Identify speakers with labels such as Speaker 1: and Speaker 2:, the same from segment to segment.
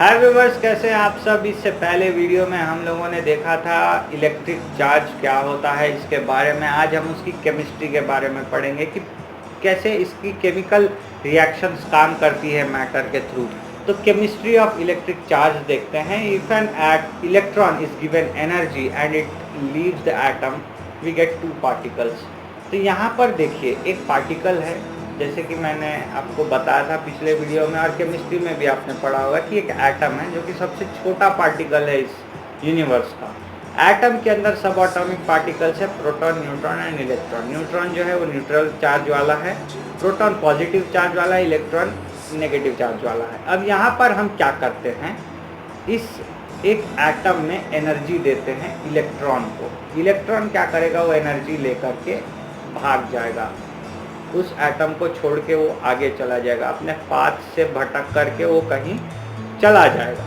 Speaker 1: हाय viewers, कैसे हैं आप सब। इससे पहले वीडियो में हम लोगों ने देखा था इलेक्ट्रिक चार्ज क्या होता है, इसके बारे में। आज हम उसकी केमिस्ट्री के बारे में पढ़ेंगे कि कैसे इसकी केमिकल रिएक्शंस काम करती है मैटर के थ्रू। तो केमिस्ट्री ऑफ इलेक्ट्रिक चार्ज देखते हैं। If an electron is given energy and it leaves the atom we get two particles. तो यहाँ पर देखिए, एक पार्टिकल है, जैसे कि मैंने आपको बताया था पिछले वीडियो में, और केमिस्ट्री में भी आपने पढ़ा होगा कि एक एटम है जो कि सबसे छोटा पार्टिकल है इस यूनिवर्स का। एटम के अंदर सब एटॉमिक पार्टिकल्स है, proton, neutron and electron. Neutron जो है वो न्यूट्रल चार्ज वाला है, प्रोटॉन पॉजिटिव चार्ज वाला है, इलेक्ट्रॉन नेगेटिव चार्ज वाला है। अब यहाँ पर हम क्या करते हैं, इस एक एटम में एनर्जी देते हैं इलेक्ट्रॉन को। इलेक्ट्रॉन क्या करेगा, वो एनर्जी लेकर के भाग जाएगा, उस एटम को छोड़ के वो आगे चला जाएगा, अपने पाथ से भटक करके वो कहीं चला जाएगा।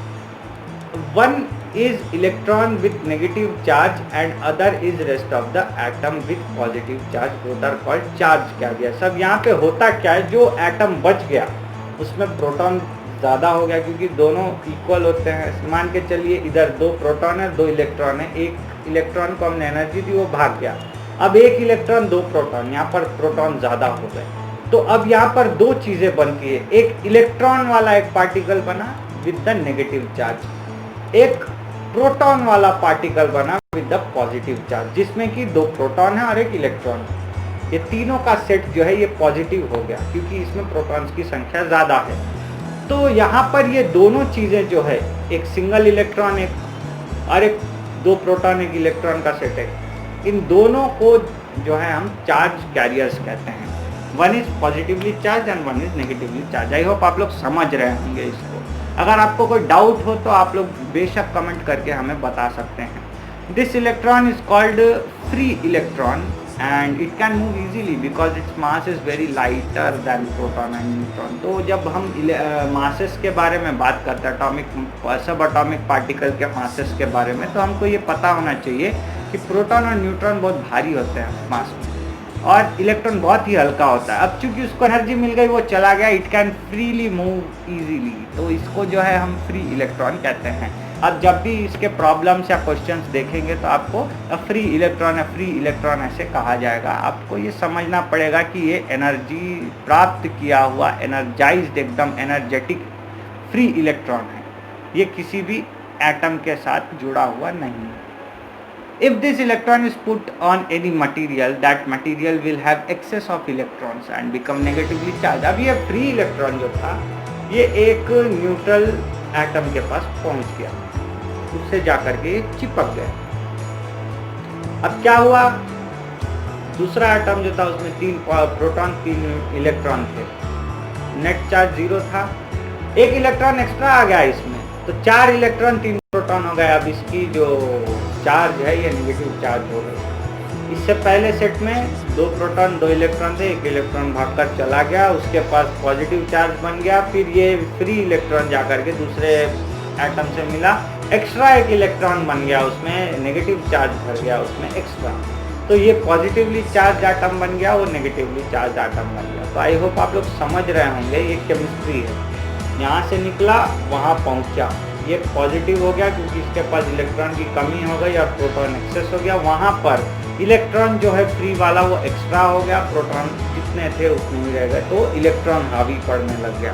Speaker 1: One is electron with negative charge and other is rest of the atom with positive charge, both are called charge क्या गया। सब यहाँ पे होता क्या है, जो एटम बच गया उसमें प्रोटॉन ज़्यादा हो गया, क्योंकि दोनों इक्वल होते हैं। मान के चलिए इधर 2 प्रोटॉन है, 2 इलेक्ट्रॉन है, एक इलेक्ट्रॉन को हमने एनर्जी दी, वो भाग गया। अब 1 इलेक्ट्रॉन 2 प्रोटॉन, यहाँ पर प्रोटॉन ज़्यादा हो गए। तो अब यहाँ पर 2 चीज़ें बनती है, एक इलेक्ट्रॉन वाला एक पार्टिकल बना विद द नेगेटिव चार्ज, एक प्रोटॉन वाला पार्टिकल बना विद द पॉजिटिव चार्ज, जिसमें कि 2 प्रोटॉन है और 1 इलेक्ट्रॉन है। ये तीनों का सेट जो है ये पॉजिटिव हो गया, क्योंकि इसमें प्रोटॉन्स की संख्या ज़्यादा है। तो यहाँ पर ये दोनों चीज़ें जो है, एक सिंगल इलेक्ट्रॉन एक और एक 2 प्रोटॉन 1 इलेक्ट्रॉन का सेट है, इन दोनों को जो है हम चार्ज कैरियर्स कहते हैं। One is positively charge and one is negatively charge. I hope आप लोग समझ रहे होंगे इसको। अगर आपको कोई डाउट हो तो आप लोग बेशक कमेंट करके हमें बता सकते हैं। This electron is called free electron and it can move easily because its mass is very lighter then proton and neutron. तो जब हम मासेस के बारे में बात करते हैं, सब एटॉमिक पार्टिकल के मासेस के बारे में, तो हमको ये पता होना चाहिए कि प्रोटॉन और न्यूट्रॉन बहुत भारी होते हैं मास में, और इलेक्ट्रॉन बहुत ही हल्का होता है। अब चूंकि उसको एनर्जी मिल गई, वो चला गया, it can freely move easily, तो इसको जो है हम फ्री इलेक्ट्रॉन कहते हैं। अब जब भी इसके प्रॉब्लम्स या क्वेश्चंस देखेंगे तो आपको फ्री इलेक्ट्रॉन ऐसे कहा जाएगा। आपको ये समझना पड़ेगा कि ये एनर्जी प्राप्त किया हुआ, एनर्जाइज्ड, एकदम एनर्जेटिक फ्री इलेक्ट्रॉन है, ये किसी भी एटम के साथ जुड़ा हुआ नहीं है। If this electron is put on any material, that material will have excess of electrons and become negatively charged. अब ये फ्री इलेक्ट्रॉन जो था, ये एक न्यूट्रल एटम के पास पहुंच गया, उससे जाकर के चिपक गया। अब क्या हुआ, दूसरा एटम जो था उसमें 3 प्रोटॉन 3 इलेक्ट्रॉन थे, नेट चार्ज 0 था, 1 इलेक्ट्रॉन एक्स्ट्रा आ गया इसमें, तो 4 इलेक्ट्रॉन 3 प्रोटॉन हो गए। अब इसकी जो चार्ज है ये नेगेटिव चार्ज हो गई। इससे पहले सेट में 2 प्रोटॉन 2 इलेक्ट्रॉन थे, 1 इलेक्ट्रॉन भागकर चला गया, उसके पास पॉजिटिव चार्ज बन गया। फिर ये फ्री इलेक्ट्रॉन जाकर के दूसरे एटम से मिला, एक्स्ट्रा 1 इलेक्ट्रॉन बन गया, उसमें नेगेटिव चार्ज भर गया उसमें एक्स्ट्रा, तो ये पॉजिटिवली चार्ज एटम बन गया, वो नेगेटिवली चार्ज एटम बन गया। तो आई होप आप लोग समझ रहे होंगे, ये केमिस्ट्री है। यहाँ से निकला वहाँ पहुँचा, ये पॉजिटिव हो गया क्योंकि इसके पास इलेक्ट्रॉन की कमी हो गई और प्रोटॉन एक्सेस हो गया। वहाँ पर इलेक्ट्रॉन जो है फ्री वाला वो एक्स्ट्रा हो गया, प्रोटॉन जितने थे उतने ही रह गए, तो इलेक्ट्रॉन हावी पड़ने लग गया,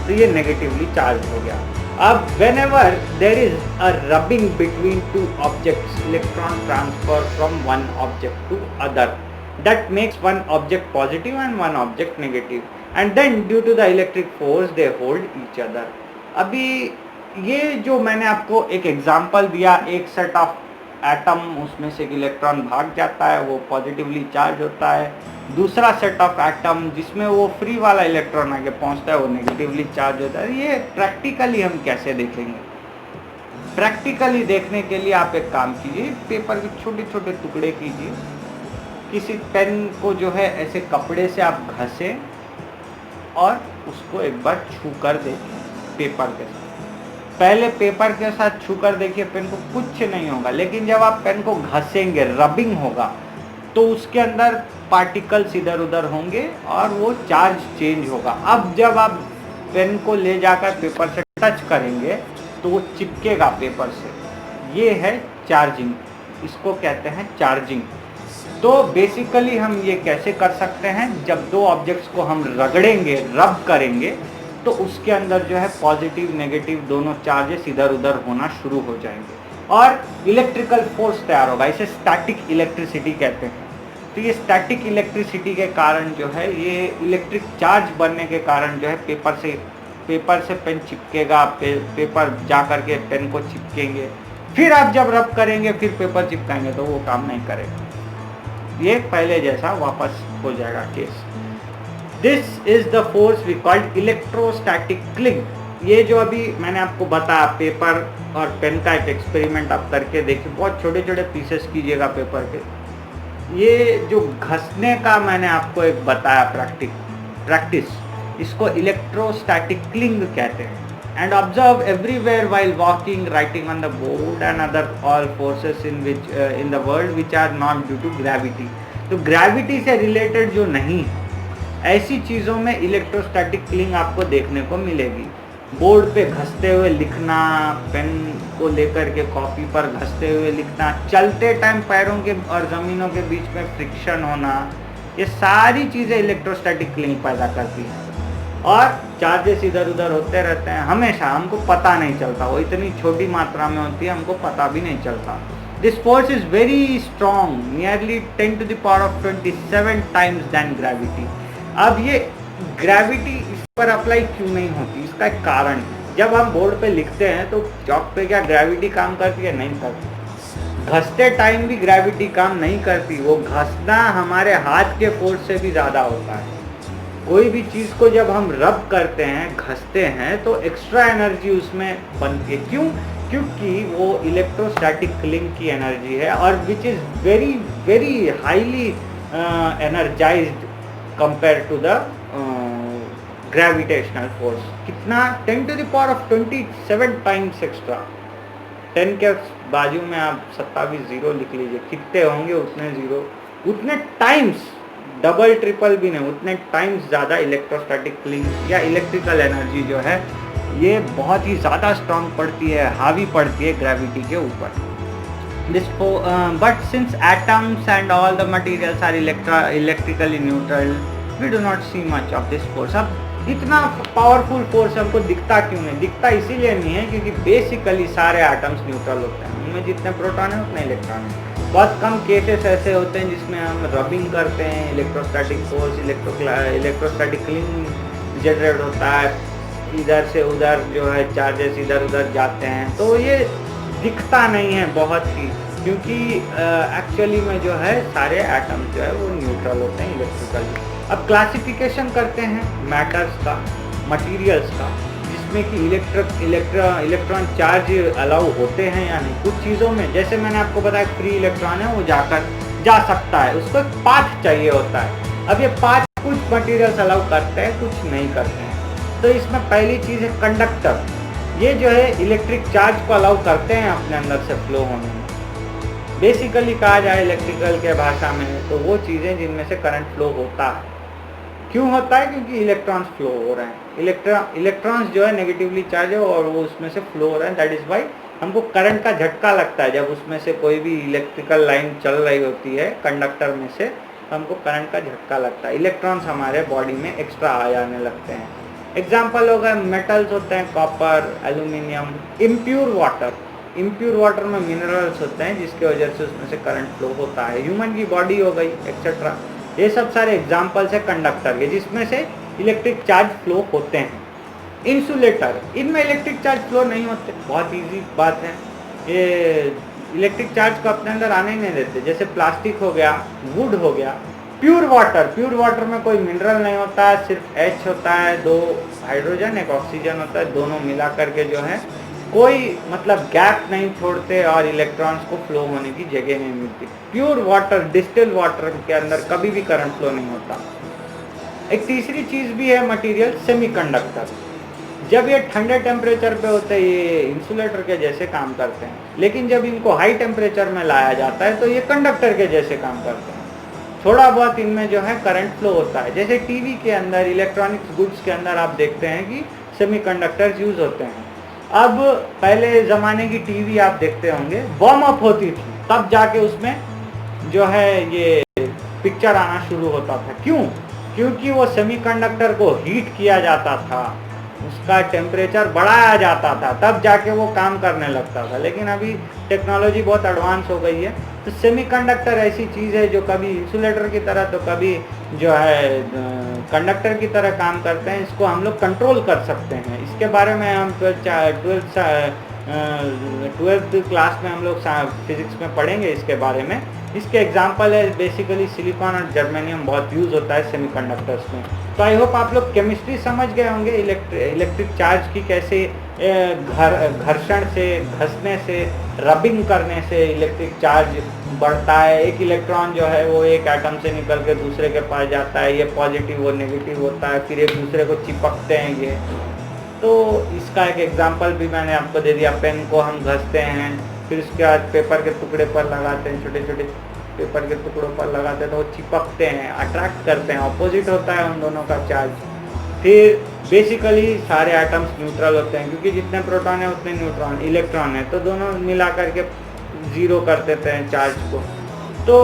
Speaker 1: तो ये नेगेटिवली चार्ज हो गया। अब whenever there is a rubbing between 2 objects, electron transfer from one object to other, that makes one object positive and one object negative, and then due to the electric force they hold each other. अभी ये जो मैंने आपको एक example दिया, एक set of atom, उसमें से एक इलेक्ट्रॉन भाग जाता है, वो पॉजिटिवली चार्ज होता है, दूसरा सेट ऑफ एटम जिसमें वो फ्री वाला इलेक्ट्रॉन आगे पहुंचता है, वो नेगेटिवली चार्ज होता है। ये प्रैक्टिकली हम कैसे देखेंगे, प्रैक्टिकली देखने के लिए आप एक काम कीजिए, पेपर के छोटे छोटे टुकड़े कीजिए, किसी पेन को जो है ऐसे कपड़े से आप घसें और उसको एक बार छू कर देखें पेपर के साथ। पहले पेपर के साथ छू कर देखिए, पेन को कुछ नहीं होगा, लेकिन जब आप पेन को घसेंगे, रबिंग होगा, तो उसके अंदर पार्टिकल्स इधर उधर होंगे और वो चार्ज चेंज होगा। अब जब आप पेन को ले जाकर पेपर से टच करेंगे तो वो चिपकेगा पेपर से। ये है चार्जिंग, इसको कहते हैं चार्जिंग। तो बेसिकली हम ये कैसे कर सकते हैं, जब दो ऑब्जेक्ट्स को हम रगड़ेंगे, रब करेंगे, तो उसके अंदर जो है पॉजिटिव नेगेटिव दोनों चार्जेस इधर उधर होना शुरू हो जाएंगे और इलेक्ट्रिकल फोर्स तैयार होगा। इसे स्टैटिक इलेक्ट्रिसिटी कहते हैं। तो ये स्टैटिक इलेक्ट्रिसिटी के कारण जो है, ये इलेक्ट्रिक चार्ज बनने के कारण जो है पेपर से पेन चिपकेगा, पेपर जा करके पेन को चिपकेंगे, फिर आप जब रब करेंगे फिर पेपर चिपकाएंगे तो वो काम नहीं करेगा, ये पहले जैसा वापस हो जाएगा case. This is the force we called electrostatic cling. ये जो अभी मैंने आपको बताया, पेपर और पेन का एक एक्सपेरिमेंट आप करके देखिए, बहुत छोटे छोटे पीसेस कीजिएगा पेपर के। ये जो घसने का मैंने आपको एक बताया प्रैक्टिस, इसको इलेक्ट्रोस्टैटिक क्लिंग कहते हैं। And observe everywhere while walking, writing on the board and other all forces in the world which are not due to gravity. तो ग्रेविटी से रिलेटेड जो नहीं है, ऐसी चीज़ों में इलेक्ट्रोस्टैटिक क्लिंग आपको देखने को मिलेगी। बोर्ड पे घसते हुए लिखना, पेन को लेकर के कॉपी पर घसते हुए लिखना, चलते टाइम पैरों के और ज़मीनों के बीच में फ्रिक्शन होना, ये सारी चीज़ें इलेक्ट्रोस्टैटिक क्लिंग पैदा करती हैं। और चार्जेस इधर उधर होते रहते हैं हमेशा, हमको पता नहीं चलता, वो इतनी छोटी मात्रा में होती है हमको पता भी नहीं चलता। This force is very strong, nearly 10 to the power of 27 times than gravity। अब ये ग्रेविटी इस पर अप्लाई क्यों नहीं होती, इसका एक कारण है। जब हम बोर्ड पे लिखते हैं तो चौक पे क्या ग्रेविटी काम करती है? नहीं करती। घसते टाइम भी ग्रेविटी काम नहीं करती, वो घसना हमारे हाथ के फोर्स से भी ज़्यादा होता है। कोई भी चीज़ को जब हम रब करते हैं, घसते हैं, तो एक्स्ट्रा एनर्जी उसमें बनती है। क्यों? क्योंकि वो इलेक्ट्रोस्टैटिक क्लिंग की एनर्जी है और which is very very highly energized compare to the gravitational force. कितना? 10 to the power of 27 times extra. 10 के बाजू में आप 27 जीरो लिख लीजिए, कितने होंगे उतने जीरो, उतने टाइम्स, डबल ट्रिपल भी नहीं, उतने टाइम्स ज़्यादा इलेक्ट्रोस्टैटिक क्लिंग या इलेक्ट्रिकल एनर्जी जो है ये बहुत ही ज़्यादा स्ट्रॉन्ग पड़ती है, हावी पड़ती है ग्रेविटी के ऊपर। But since atoms and all the materials are electrically neutral, we do not see much of this force। अब इतना पावरफुल फोर्स हमको दिखता क्यों नहीं? दिखता इसीलिए नहीं है क्योंकि बेसिकली सारे एटम्स न्यूट्रल होते हैं, उनमें जितने प्रोटॉन है उतने इलेक्ट्रॉन है। बहुत कम केसेस ऐसे होते हैं जिसमें हम रबिंग करते हैं, electrostatic force, electrostatic cling generate होता है, इधर से उधर जो है चार्जेस इधर उधर जाते हैं, तो ये दिखता नहीं है बहुत ही, क्योंकि एक्चुअली में जो है सारे एटम्स जो है वो न्यूट्रल होते हैं इलेक्ट्रिकली। अब क्लासिफिकेशन करते हैं मैटर्स का, मटेरियल्स का, जिसमें कि इलेक्ट्रॉन चार्ज अलाउ होते हैं या नहीं। कुछ चीज़ों में, जैसे मैंने आपको बताया फ्री इलेक्ट्रॉन है वो जा सकता है, उसको एक पाथ चाहिए होता है। अब ये पाथ कुछ मटेरियल्स अलाउ करते हैं, कुछ नहीं करते हैं। तो इसमें पहली चीज़ है कंडक्टर। ये जो है इलेक्ट्रिक चार्ज को अलाउ करते हैं अपने अंदर से फ्लो होने में। बेसिकली कहा जाए इलेक्ट्रिकल के भाषा में तो वो चीज़ें जिनमें से करंट फ्लो होता है। क्यों होता है? क्योंकि इलेक्ट्रॉन्स फ्लो हो रहे हैं, इलेक्ट्रॉन्स जो है नेगेटिवली चार्ज है और वो उसमें से फ्लो हो रहे हैं। दैट इज़ वाई हमको करंट का झटका लगता है जब उसमें से कोई भी इलेक्ट्रिकल लाइन चल रही होती है कंडक्टर में से, तो हमको करंट का झटका लगता है, इलेक्ट्रॉन्स हमारे बॉडी में एक्स्ट्रा आ जाने लगते हैं। एग्जाम्पल हो गए मेटल्स होते हैं, कॉपर, एल्यूमिनियम, इम्प्योर वाटर में मिनरल्स होते हैं जिसकी वजह से उसमें से करंट फ्लो होता है। ह्यूमन की बॉडी हो गई, एक्सेट्रा। ये सब सारे एग्जाम्पल्स है कंडक्टर के जिसमें से इलेक्ट्रिक चार्ज फ्लो होते हैं। इंसुलेटर, इनमें इलेक्ट्रिक चार्ज फ्लो नहीं होते, बहुत इजी बात है। ये इलेक्ट्रिक चार्ज को अपने अंदर आने ही नहीं देते। जैसे प्लास्टिक हो गया, वुड हो गया। प्योर वाटर में कोई मिनरल नहीं होता है, सिर्फ H होता है, 2 हाइड्रोजन 1 ऑक्सीजन होता है, दोनों मिला करके जो है कोई मतलब गैप नहीं छोड़ते और इलेक्ट्रॉन्स को फ्लो होने की जगह नहीं मिलती। प्योर वाटर, डिस्टिल वाटर के अंदर कभी भी करंट फ्लो नहीं होता। एक तीसरी चीज़ भी है मटेरियल, सेमीकंडक्टर। जब ये ठंडे टेम्परेचर पे होते हैं ये इंसुलेटर के जैसे काम करते हैं, लेकिन जब इनको हाई टेम्परेचर में लाया जाता है तो ये कंडक्टर के जैसे काम करते हैं। थोड़ा बहुत इनमें जो है करंट फ्लो होता है। जैसे टीवी के अंदर, इलेक्ट्रॉनिक्स गुड्स के अंदर आप देखते हैं कि सेमीकंडक्टर्स यूज़ होते हैं। अब पहले ज़माने की टीवी आप देखते होंगे वार्म अप होती थी, तब जाके उसमें जो है ये पिक्चर आना शुरू होता था। क्यों? क्योंकि वो सेमीकंडक्टर को हीट किया जाता था, उसका टेम्परेचर बढ़ाया जाता था, तब जाके वो काम करने लगता था। लेकिन अभी टेक्नोलॉजी बहुत एडवांस हो गई है, तो सेमीकंडक्टर ऐसी चीज़ है जो कभी इंसुलेटर की तरह तो कभी जो है कंडक्टर की तरह काम करते हैं। इसको हम लोग कंट्रोल कर सकते हैं। इसके बारे में हम ट्वेल्थ क्लास में हम लोग फिजिक्स में पढ़ेंगे इसके बारे में। इसके एग्जांपल है बेसिकली सिलिकॉन और जर्मेनियम बहुत यूज़ होता है सेमीकंडक्टर्स में। तो आई होप आप लोग केमिस्ट्री समझ गए होंगे, इलेक्ट्रिक चार्ज की कैसे घर्षण से, घसने से, रबिंग करने से इलेक्ट्रिक चार्ज बढ़ता है। एक इलेक्ट्रॉन जो है वो एक एटम से निकल के दूसरे के पास जाता है, ये पॉजिटिव और नेगेटिव होता है, फिर एक दूसरे को चिपकते हैं ये। तो इसका एक एग्जांपल भी मैंने आपको दे दिया। पेन को हम घसते हैं, फिर उसके बाद पेपर के टुकड़े पर लगाते हैं, छोटे छोटे पेपर के टुकड़ों पर लगाते हैं तो वो चिपकते हैं, अट्रैक्ट करते हैं, ऑपोजिट होता है उन दोनों का चार्ज। फिर बेसिकली सारे एटम्स न्यूट्रल होते हैं, क्योंकि जितने प्रोटॉन है उतने न्यूट्रॉन इलेक्ट्रॉन है, तो दोनों मिला करके ज़ीरो कर देते हैं चार्ज को। तो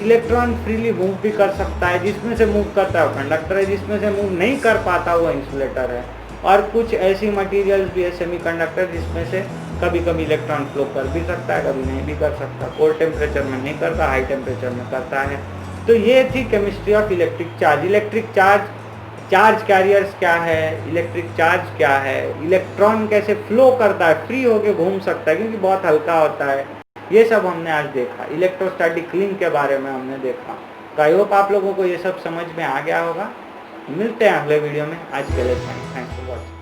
Speaker 1: इलेक्ट्रॉन फ्रीली मूव भी कर सकता है, जिसमें से मूव करता है वो कंडक्टर है, जिसमें से मूव नहीं कर पाता वो इंसुलेटर है। और कुछ ऐसी मटेरियल्स भी है सेमीकंडक्टर जिसमें से कभी कभी इलेक्ट्रॉन फ्लो कर भी सकता है, कभी नहीं भी कर सकता। कोल्ड टेम्परेचर में नहीं करता, हाई टेम्परेचर में करता है। तो ये थी chemistry of electric charge. Electric charge, charge carriers क्या है, इलेक्ट्रिक चार्ज क्या है, इलेक्ट्रॉन कैसे फ्लो करता है, फ्री होके घूम सकता है क्योंकि बहुत हल्का होता है, ये सब हमने आज देखा। इलेक्ट्रोस्टैटिक क्लीन के बारे में हमने देखा। तो आई होप आप लोगों को ये सब समझ में आ गया होगा। मिलते हैं अगले वीडियो में। आज के लिए थैंक्स फॉर वॉचिंग।